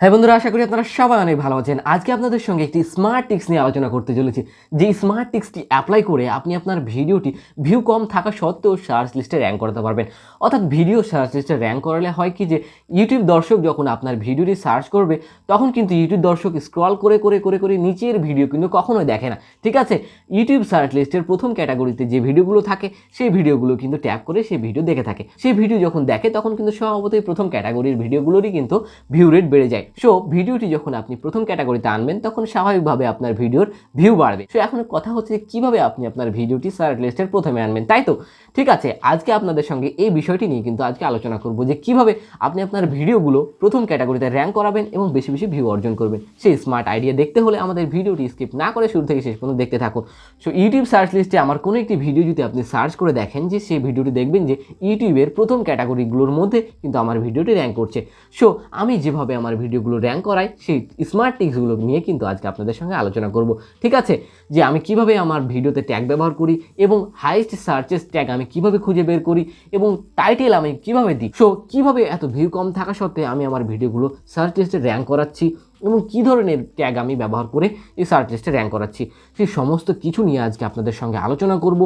হ্যাঁ বন্ধুরা, আশা করি আপনারা সবাই অনেক ভালো আছেন। আজকে আপনাদের সঙ্গে একটি স্মার্ট টিক্স নিয়ে আলোচনা করতে চলেছি। যে স্মার্ট টিক্সটি অ্যাপ্লাই করে আপনি আপনার ভিডিওটি ভিউ কম থাকা সত্ত্বেও সার্চ লিস্টে র্যাঙ্ক করাতে পারবেন। অর্থাৎ ভিডিও সার্চ লিস্টে র্যাঙ্ক করালে হয় কি, যে ইউটিউব দর্শক যখন আপনার ভিডিওটি সার্চ করবে তখন কিন্তু ইউটিউব দর্শক স্ক্রল করে করে করে করে নিচের ভিডিও কিন্তু কখনোই দেখে না। ঠিক আছে, ইউটিউব সার্চ লিস্টের প্রথম ক্যাটাগরিতে যে ভিডিওগুলো থাকে সেই ভিডিওগুলো কিন্তু ট্যাগ করে সেই ভিডিও দেখে থাকে। সেই ভিডিও যখন দেখে তখন কিন্তু স্বভাবতই প্রথম ক্যাটাগরির ভিডিওগুলোরই কিন্তু ভিউ রেট বেড়ে যায়। সো ভিডিওটি যখন আপনি প্রথম ক্যাটাগরিতে আনবেন তখন স্বাভাবিকভাবে আপনার ভিডিওর ভিউ বাড়বে। সো এখন কথা হচ্ছে কিভাবে আপনি আপনার ভিডিওটি সার্চ লিস্টের প্রথমে আনবেন, তাই তো? ঠিক আছে, আজকে আপনাদের সঙ্গে এই বিষয়টি নিয়ে কিন্তু আজকে আলোচনা করব যে কিভাবে আপনি আপনার ভিডিওগুলো প্রথম ক্যাটাগরিতে র্যাঙ্ক করাবেন এবং বেশি বেশি ভিউ অর্জন করবেন। সেই স্মার্ট আইডিয়া দেখতে হলে আমাদের ভিডিওটি স্কিপ না করে শুরু থেকে শেষ পর্যন্ত দেখতে থাকুন। সো ইউটিউব সার্চ লিস্টে আমার কোনো একটি ভিডিও যদি আপনি সার্চ করে দেখেন, যে সেই ভিডিওটি দেখবেন যে ইউটিউবের প্রথম ক্যাটাগরিগুলোর মধ্যে কিন্তু আমার ভিডিওটি র্যাঙ্ক করছে। সো আমি যেভাবে আমার ভিডিওগুলো র্যাঙ্ক করাই সেই স্মার্ট টিক্সগুলো নিয়ে কিন্তু আজকে আপনাদের সঙ্গে আলোচনা করব। ঠিক আছে, যে আমি কিভাবে আমার ভিডিওতে ট্যাগ ব্যবহার করি এবং হাইয়েস্ট সার্চেস ট্যাগ আমি কিভাবে খুঁজে বের করি এবং টাইটেল আমি কিভাবে দিই। সো কিভাবে এত ভিউ কম থাকা সত্ত্বেও আমি আমার ভিডিওগুলো সার্চ লিস্টে র্যাঙ্ক করাচ্ছি এবং কী ধরনের ট্যাগ আমি ব্যবহার করে এই সার্চ লিস্টে র্যাঙ্ক করাচ্ছি, সেই সমস্ত কিছু নিয়ে আজকে আপনাদের সঙ্গে আলোচনা করব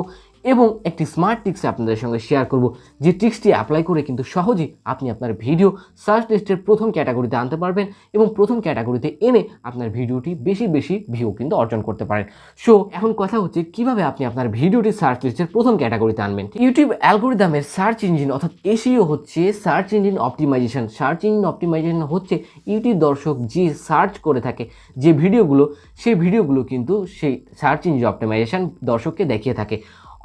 এবং একটি স্মার্ট টিক্স আপনাদের সঙ্গে শেয়ার করব, যে টিক্সটি অ্যাপ্লাই করে কিন্তু সহজেই আপনি আপনার ভিডিও সার্চ লিস্টের প্রথম ক্যাটাগরিতে আনতে পারবেন এবং প্রথম ক্যাটাগরিতে এনে আপনার ভিডিওটি বেশি বেশি ভিউ কিন্তু অর্জন করতে পারেন। সো এখন কথা হচ্ছে কিভাবে আপনি আপনার ভিডিওটি সার্চ লিস্টের প্রথম ক্যাটাগরিতে আনবেন। ইউটিউব অ্যালগরিদমের সার্চ ইঞ্জিন অর্থাৎ এসইও হচ্ছে search engine optimization. Search engine optimization হচ্ছে ইউটিউব দর্শক যে সার্চ করে থাকে যে ভিডিওগুলো, সেই ভিডিওগুলো কিন্তু সেই সার্চ ইঞ্জিন অপটিমাইজেশন দর্শককে দেখিয়ে থাকে।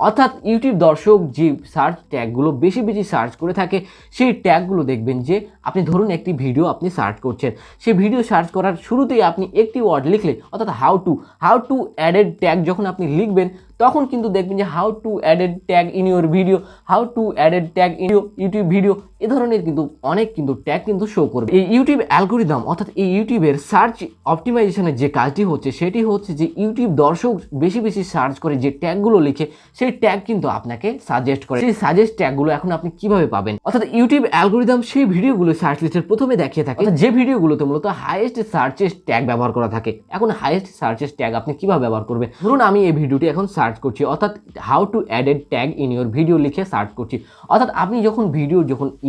অর্থাৎ ইউটিউব দর্শক যে সার্চ ট্যাগগুলো বেশি বেশি সার্চ করে থাকে সেই ট্যাগগুলো দেখবেন যে আপনি ধরুন একটি ভিডিও আপনি সার্চ করছেন, সেই ভিডিও সার্চ করার শুরুতেই আপনি একটি ওয়ার্ড লিখলে অর্থাৎ হাউ টু অ্যাডেড ট্যাগ যখন আপনি লিখবেন তখন কিন্তু দেখবেন যে how to added tag in your video, how to added tag in YouTube video, এ ধরনের কিন্তু অনেক কিন্তু ট্যাগ কিন্তু শো করবে। এই ইউটিউব অ্যালগরিদম অর্থাৎ এই ইউটিউবের সার্চ অপটিমাইজেশনের যে কাজটি হচ্ছে সেটি হচ্ছে যে ইউটিউব দর্শক বেশি বেশি সার্চ করে যে ট্যাগগুলো লিখে সেই ট্যাগ কিন্তু আপনাকে সাজেস্ট করে। সেই সাজেস্ট ট্যাগগুলো এখন আপনি কিভাবে পাবেন? অর্থাৎ ইউটিউব অ্যালগরিদম সেই ভিডিওগুলো সার্চ লিস্টের প্রথমে দেখিয়ে থাকে যে ভিডিওগুলোতে মূলত হাইয়েস্ট সার্চেস ট্যাগ ব্যবহার করা থাকে। এখন হাইয়েস্ট সার্চেস ট্যাগ আপনি কিভাবে ব্যবহার করবেন? ধরুন আমি এই ভিডিওটি এখন সার্চ করছি, অর্থাৎ how to added tag in your video লিখে সার্চ করছি। অর্থাৎ আপনি যখন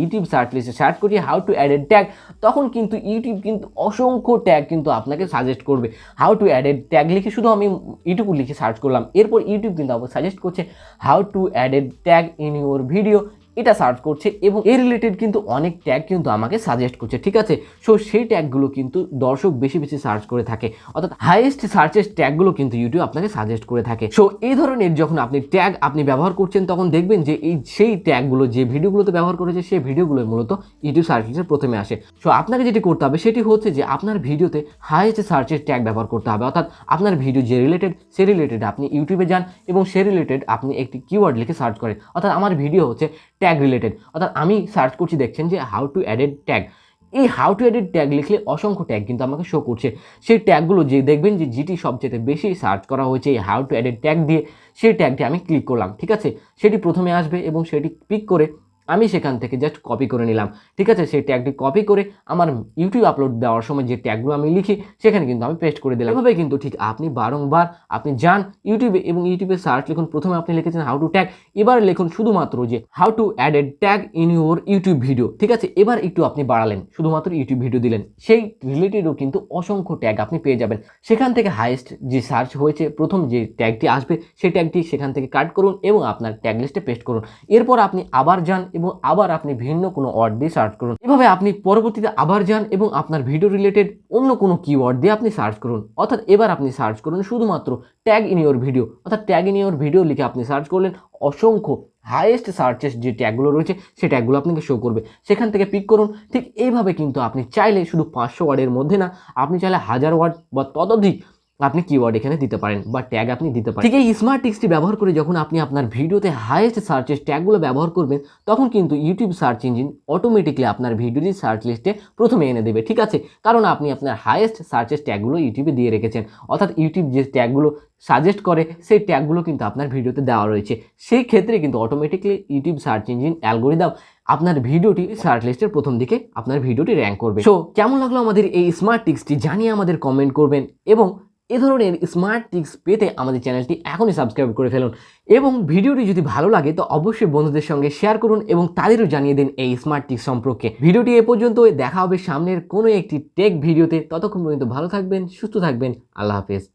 ইউটিউব সার্চ লিস্টে সার্চ করছি হাউ টু অ্যাডেড ট্যাগ, তখন কিন্তু ইউটিউব কিন্তু অসংখ্য ট্যাগ কিন্তু আপনাকে সাজেস্ট করবে। হাউ টু অ্যাডেড ট্যাগ লিখে শুধু আমি ইউটিউব লিখে সার্চ করলাম, এরপর ইউটিউব কিন্তু আমাকে সাজেস্ট করছে how to added tag in your video, এটা সার্চ করছে এবং এর রিলেটেড কিন্তু অনেক ট্যাগ কিন্তু আমাকে সাজেস্ট করছে। ঠিক আছে, সো সেই ট্যাগগুলো কিন্তু দর্শক বেশি বেশি সার্চ করে থাকে, অর্থাৎ হাইয়েস্ট সার্চেস ট্যাগগুলো কিন্তু ইউটিউব আপনাকে সাজেস্ট করে থাকে। সো এই ধরনের যখন আপনি ট্যাগ আপনি ব্যবহার করছেন তখন দেখবেন যে সেই ট্যাগগুলো যে ভিডিওগুলোতে ব্যবহার করেছে সেই ভিডিওগুলো মূলত ইউটিউব সার্চ লিস্টের প্রথমে আসে। সো আপনাকে যেটি করতে হবে সেটি হচ্ছে যে আপনার ভিডিওতে হাইয়েস্ট সার্চের ট্যাগ ব্যবহার করতে হবে, অর্থাৎ আপনার ভিডিও যে রিলেটেড সে রিলেটেড আপনি ইউটিউবে যান এবং সে রিলেটেড আপনি একটি কিওয়ার্ড লিখে সার্চ করেন। অর্থাৎ আমার ভিডিও হচ্ছে ট্যাগ রিলেটেড, অর্থাৎ আমি সার্চ করছি, দেখছেন যে হাউ টু অ্যাডেড ট্যাগ। এই হাউ টু অ্যাডেড ট্যাগ লিখলে অসংখ্য ট্যাগ কিন্তু আমাকে শো করছে। সেই ট্যাগগুলো যে দেখবেন যে যেটি সবচেয়ে বেশি সার্চ করা হয়েছে এই হাউ টু অ্যাডেড ট্যাগ দিয়ে, সেই ট্যাগটি আমি ক্লিক করলাম। ঠিক আছে, সেটি প্রথমে আসবে এবং সেটি পিক করে আমি সেখান থেকে জাস্ট কপি করে নিলাম। ঠিক আছে, সেই ট্যাগটি কপি করে আমার ইউটিউব আপলোড দেওয়ার সময় যে ট্যাগগুলো আমি লিখি সেখানে কিন্তু আমি পেস্ট করে দিলাম। এভাবে কিন্তু ঠিক আপনি বারংবার আপনি যান ইউটিউবে এবং ইউটিউবে সার্চ লিখুন, প্রথমে আপনি লিখেছেন হাউ টু ট্যাগ, এবার লিখুন শুধুমাত্র যে how to added tag in your YouTube video. ঠিক আছে, এবার একটু আপনি বাড়ালেন, শুধুমাত্র ইউটিউব ভিডিও দিলেন, সেই রিলেটেডও কিন্তু অসংখ্য ট্যাগ আপনি পেয়ে যাবেন। সেখান থেকে হাইয়েস্ট যে সার্চ হয়েছে প্রথম যে ট্যাগটি আসবে সেই ট্যাগটি সেখান থেকে কাট করুন এবং আপনার ট্যাগ লিস্টে পেস্ট করুন। এরপর আপনি আবার যান এবং আবার আপনি ভিন্ন কোনো ওয়ার্ড দিয়ে সার্চ করুন। এভাবে আপনি পরবর্তীতে আবার যান এবং আপনার ভিডিও রিলেটেড অন্য কোনো কিওয়ার্ড দিয়ে আপনি সার্চ করুন। অর্থাৎ এবার আপনি সার্চ করুন শুধুমাত্র ট্যাগ ইন ইউর ভিডিও, অর্থাৎ ট্যাগ ইন ইউর ভিডিও লিখে আপনি সার্চ করলেন, অসংখ্য হাইয়েস্ট সার্চেস যে ট্যাগগুলো রয়েছে সেই ট্যাগগুলো আপনাকে শো করবে, সেখান থেকে পিক করুন। ঠিক এইভাবে কিন্তু আপনি চাইলে শুধু 500 ওয়ার্ডের মধ্যে না, আপনি চাইলে 1000 ওয়ার্ড বা ততোধিক আপনি কিওয়ার্ড এখানে দিতে পারেন বা ট্যাগ আপনি দিতে পারেন। ঠিক এই স্মার্ট টিক্সটি ব্যবহার করে যখন আপনি আপনার ভিডিওতে হাইয়েস্ট সার্চেস ট্যাগগুলো ব্যবহার করবেন, তখন কিন্তু ইউটিউব সার্চ ইঞ্জিন অটোমেটিকলি আপনার ভিডিওটি সার্চ লিস্টে প্রথমে এনে দেবে। ঠিক আছে, কারণ আপনি আপনার হাইয়েস্ট সার্চেস ট্যাগগুলো ইউটিউবে দিয়ে রেখেছেন, অর্থাৎ ইউটিউব যে ট্যাগগুলো সাজেস্ট করে সেই ট্যাগগুলো কিন্তু আপনার ভিডিওতে দেওয়া রয়েছে। সেই ক্ষেত্রে কিন্তু automatically YouTube search engine algorithm আপনার ভিডিওটি সার্চ লিস্টের প্রথম দিকে আপনার ভিডিওটি র্যাঙ্ক করবে। সো কেমন লাগলো আমাদের এই স্মার্ট টিক্সটি জানিয়ে আমাদের কমেন্ট করবেন, এবং এ ধরনের স্মার্ট টিক্স পেতে আমাদের চ্যানেলটি এখনই সাবস্ক্রাইব করে ফেলুন। এবং ভিডিওটি যদি ভালো লাগে তো অবশ্যই বন্ধুদের সঙ্গে শেয়ার করুন এবং তাদেরও জানিয়ে দিন এই স্মার্ট টিক্স সম্পর্কে। ভিডিওটি এ পর্যন্ত, দেখা হবে সামনের কোনো একটি টেক ভিডিওতে। ততক্ষণ পর্যন্ত ভালো থাকবেন, সুস্থ থাকবেন। আল্লাহ হাফেজ।